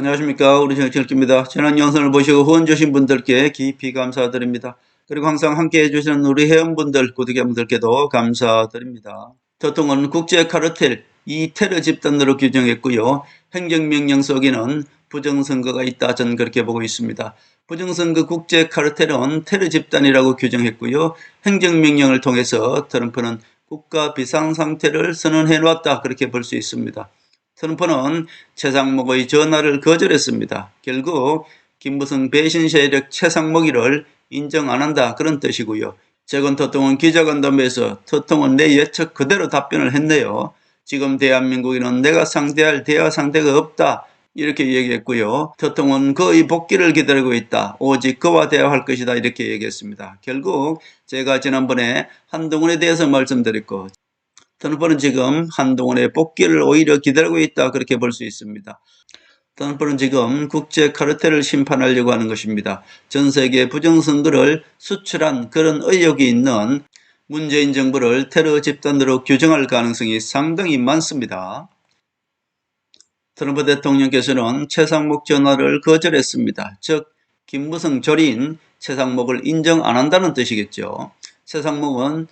안녕하십니까. 우리 정치일기입니다. 지난 영상을 보시고 후원 주신 분들께 깊이 감사드립니다. 그리고 항상 함께 해주시는 우리 회원분들, 구독자분들께도 감사드립니다. 대통령은 국제 카르텔, 이 테러 집단으로 규정했고요. 행정명령 속에는 부정선거가 있다. 저는 그렇게 보고 있습니다. 부정선거 국제 카르텔은 테러 집단이라고 규정했고요. 행정명령을 통해서 트럼프는 국가 비상상태를 선언해 놨다. 그렇게 볼 수 있습니다. 트럼프는 최상목의 전화를 거절했습니다. 결국 김무성 배신 세력 최상목이를 인정 안 한다 그런 뜻이고요. 최근 토통은 기자간담회에서 토통은 내 예측 그대로 답변을 했네요. 지금 대한민국에는 내가 상대할 대화 상대가 없다 이렇게 얘기했고요. 토통은 그의 복귀를 기다리고 있다. 오직 그와 대화할 것이다 이렇게 얘기했습니다. 결국 제가 지난번에 한동훈에 대해서 말씀드렸고 트럼프는 지금 한동훈의 복귀를 오히려 기다리고 있다 그렇게 볼 수 있습니다. 트럼프는 지금 국제 카르텔을 심판하려고 하는 것입니다. 전 세계 부정선거를 수출한 그런 의혹이 있는 문재인 정부를 테러 집단으로 규정할 가능성이 상당히 많습니다. 트럼프 대통령께서는 최상목 전화를 거절했습니다. 즉 김무성 조린 최상목을 인정 안 한다는 뜻이겠죠. 최상목은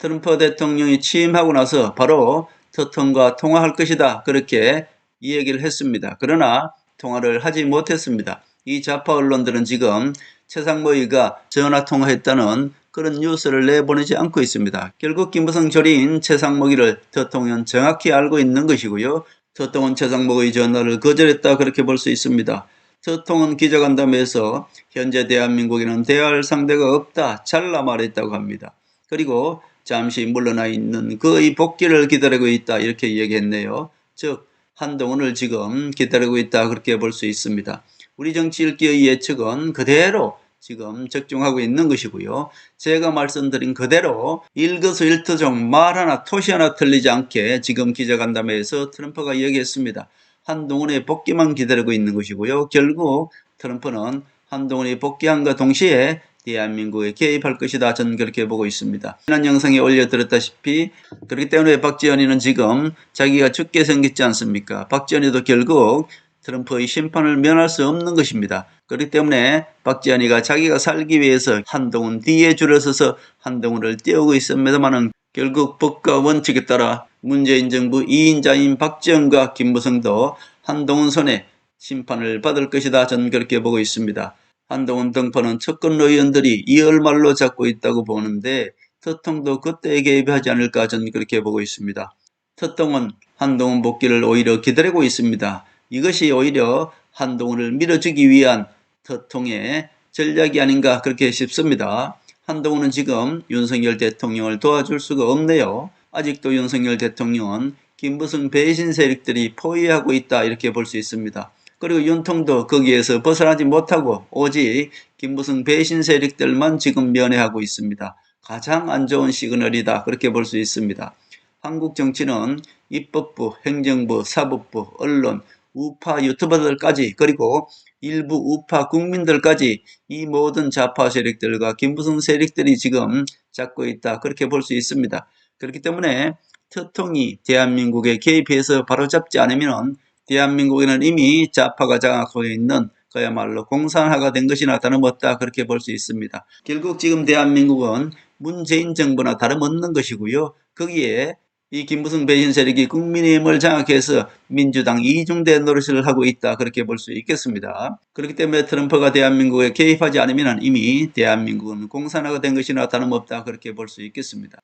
트럼프 대통령이 취임하고 나서 바로 토통과 통화할 것이다 그렇게 이야기를 했습니다. 그러나 통화를 하지 못했습니다. 이 좌파 언론들은 지금 최상목이가 전화통화했다는 그런 뉴스를 내보내지 않고 있습니다. 결국 김무성 조린 최상목이를 대통령은 정확히 알고 있는 것이고요. 대통령은 최상목의 전화를 거절했다 그렇게 볼 수 있습니다. 대통령은 기자간담회에서 현재 대한민국에는 대화할 상대가 없다 잘라 말했다고 합니다. 그리고 잠시 물러나 있는 그의 복귀를 기다리고 있다 이렇게 얘기했네요. 즉 한동훈을 지금 기다리고 있다 그렇게 볼 수 있습니다. 우리 정치일기의 예측은 그대로 지금 적중하고 있는 것이고요. 제가 말씀드린 그대로 일거수일투족 말 하나 토시 하나 틀리지 않게 지금 기자간담회에서 트럼프가 얘기했습니다. 한동훈의 복귀만 기다리고 있는 것이고요. 결국 트럼프는 한동훈이 복귀함과 동시에 대한민국에 개입할 것이다. 저는 그렇게 보고 있습니다. 지난 영상에 올려드렸다시피 그렇기 때문에 박지원이는 지금 자기가 죽게 생겼지 않습니까? 박지원이도 결국 트럼프의 심판을 면할 수 없는 것입니다. 그렇기 때문에 박지원이가 자기가 살기 위해서 한동훈 뒤에 줄을 서서 한동훈을 띄우고 있습니다만 결국 법과 원칙에 따라 문재인 정부 2인자인 박지원과 김무성도 한동훈 손에 심판을 받을 것이다. 저는 그렇게 보고 있습니다. 한동훈 등판은 측근 의원들이 이얼말로 잡고 있다고 보는데 특통도 그때에 개입하지 않을까 저는 그렇게 보고 있습니다. 특통은 한동훈 복귀를 오히려 기다리고 있습니다. 이것이 오히려 한동훈을 밀어주기 위한 특통의 전략이 아닌가 그렇게 싶습니다. 한동훈은 지금 윤석열 대통령을 도와줄 수가 없네요. 아직도 윤석열 대통령은 김무성 배신 세력들이 포위하고 있다 이렇게 볼 수 있습니다. 그리고 윤통도 거기에서 벗어나지 못하고 오직 김무성 배신 세력들만 지금 면회하고 있습니다. 가장 안 좋은 시그널이다 그렇게 볼 수 있습니다. 한국 정치는 입법부, 행정부, 사법부, 언론, 우파 유튜버들까지 그리고 일부 우파 국민들까지 이 모든 좌파 세력들과 김무성 세력들이 지금 잡고 있다 그렇게 볼 수 있습니다. 그렇기 때문에 특통이 대한민국에 개입해서 바로잡지 않으면 대한민국에는 이미 좌파가 장악하고 있는 그야말로 공산화가 된 것이나 다름없다 그렇게 볼 수 있습니다. 결국 지금 대한민국은 문재인 정부나 다름없는 것이고요. 거기에 이 김무성 배신 세력이 국민의힘을 장악해서 민주당 이중대 노릇을 하고 있다 그렇게 볼 수 있겠습니다. 그렇기 때문에 트럼프가 대한민국에 개입하지 않으면 이미 대한민국은 공산화가 된 것이나 다름없다 그렇게 볼 수 있겠습니다.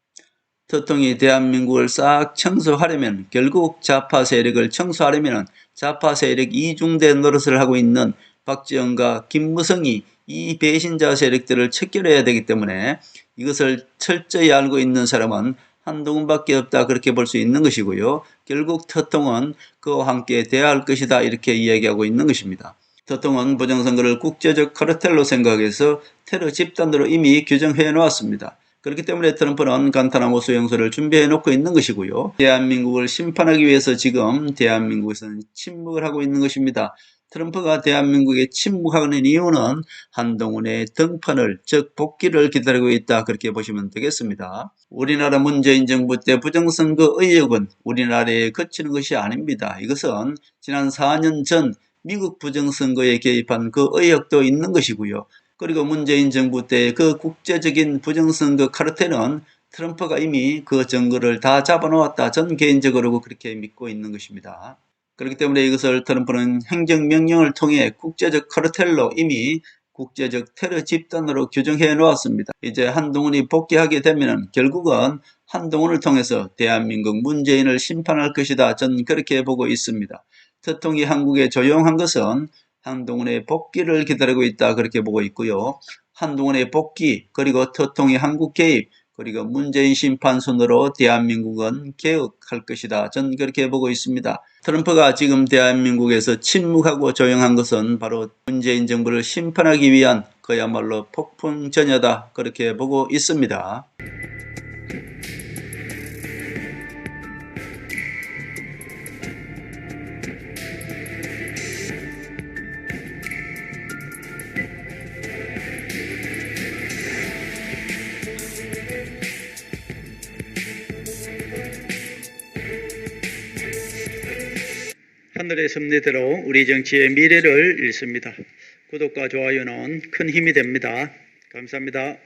특통이 대한민국을 싹 청소하려면 결국 좌파 세력을 청소하려면 좌파 세력 이중대 노릇을 하고 있는 박지원과 김무성이 이 배신자 세력들을 척결해야 되기 때문에 이것을 철저히 알고 있는 사람은 한동훈밖에 없다 그렇게 볼 수 있는 것이고요. 결국 특통은 그와 함께 대화할 것이다 이렇게 이야기하고 있는 것입니다. 특통은 부정선거를 국제적 카르텔로 생각해서 테러 집단으로 이미 규정해 놓았습니다. 그렇기 때문에 트럼프는 간타나무 수용소를 준비해 놓고 있는 것이고요. 대한민국을 심판하기 위해서 지금 대한민국에서는 침묵을 하고 있는 것입니다. 트럼프가 대한민국에 침묵하는 이유는 한동훈의 등판을 즉 복귀를 기다리고 있다 그렇게 보시면 되겠습니다. 우리나라 문재인 정부 때 부정선거 의혹은 우리나라에 그치는 것이 아닙니다. 이것은 지난 4년 전 미국 부정선거에 개입한 그 의혹도 있는 것이고요. 그리고 문재인 정부 때 그 국제적인 부정선거 카르텔은 트럼프가 이미 그 증거를 다 잡아놓았다. 전 개인적으로 그렇게 믿고 있는 것입니다. 그렇기 때문에 이것을 트럼프는 행정명령을 통해 국제적 카르텔로 이미 국제적 테러 집단으로 규정해 놓았습니다. 이제 한동훈이 복귀하게 되면 결국은 한동훈을 통해서 대한민국 문재인을 심판할 것이다. 전 그렇게 보고 있습니다.特통이 한국에 조용한 것은 한동훈의 복귀를 기다리고 있다. 그렇게 보고 있고요. 한동훈의 복귀, 그리고特통이 한국 개입, 그리고 문재인 심판 순으로 대한민국은 개혁할 것이다. 전 그렇게 보고 있습니다. 트럼프가 지금 대한민국에서 침묵하고 조용한 것은 바로 문재인 정부를 심판하기 위한 그야말로 폭풍전야다. 그렇게 보고 있습니다. 하늘의 섭리대로 우리 정치의 미래를 읽습니다. 구독과 좋아요는 큰 힘이 됩니다. 감사합니다.